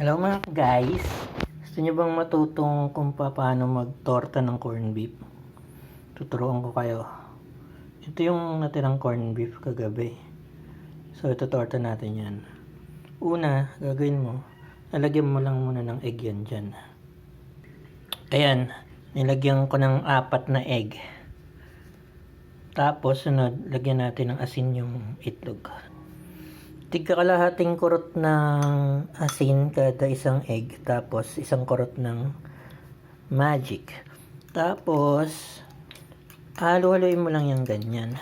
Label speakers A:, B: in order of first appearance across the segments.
A: Hello mga guys, gusto nyo bang matutong kung paano magtorta ng corned beef? Tuturuan ko kayo. Ito yung natirang corned beef kagabi. So itutorta natin yan. Una, gagawin mo, lalagyan mo lang muna ng egg yan dyan. Ayan, nilagyan ko ng 4 na egg. Tapos sunod, lagyan natin ng asin yung itlog. Tigka kalahating kurot ng asin kada isang egg. Tapos isang kurot ng magic. Tapos halo-haloin mo lang yung ganyan.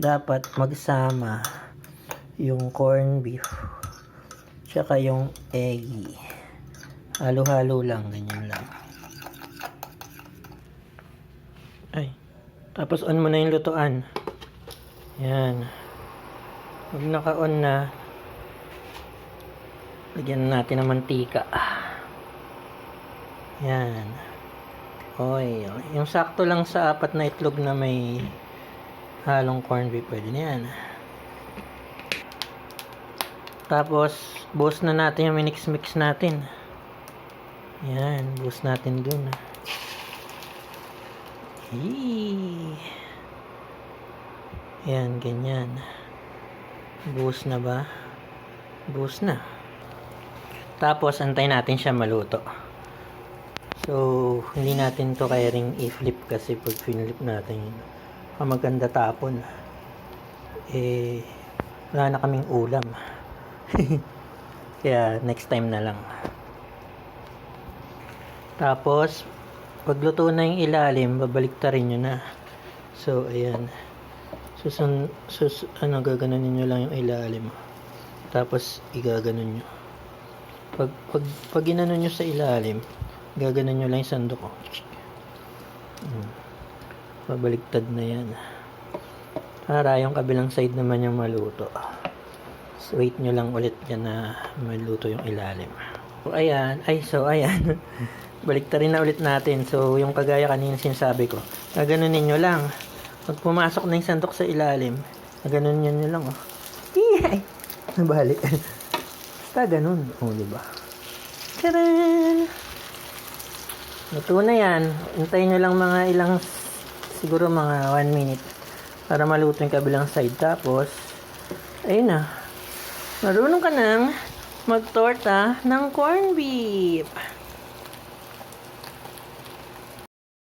A: Dapat magsama yung corned beef tsaka yung eggy. Halo-halo lang, ganyan lang. Ay, tapos on mo na yung lutuan. Yan. Pag naka-on na, lagyan natin ng mantika. Yan. Oil. Yung sakto lang sa 4 na itlog na may halong corned beef, pwede na yan. Tapos, buhos na natin yung minix-mix natin. Yan, buhos natin dun. Yan, ganyan. Buhos na ba? Buhos na. Tapos, antay natin siya maluto. So, hindi natin to kaya ring i-flip kasi pag finlip natin, maganda tapon. Wala na kaming ulam. Kaya, next time na lang. Tapos, pag luto na yung ilalim, babaliktarin nyo na. So, ayan. Gaganunin nyo lang yung ilalim. Tapos, igaganon nyo. Pag ginanon nyo sa ilalim, gaganon nyo lang yung sandok. Babaliktad na yan. Para yung kabilang side naman yung maluto. So, wait nyo lang ulit yan na maluto yung ilalim. So, ayan. Baliktarin na ulit natin. So, yung kagaya kanina sinasabi ko, gaganunin nyo lang. Pag pumasok na yung sandok sa ilalim, ganun nyo lang, oh. Iyay! Nabalik. Basta ganun. O, diba? Taran! Luto na yan. Hintayin nyo lang siguro mga 1 minute para maluto yung kabilang side. Tapos, ayun na. Marunong ka nang magtorta ng corned beef.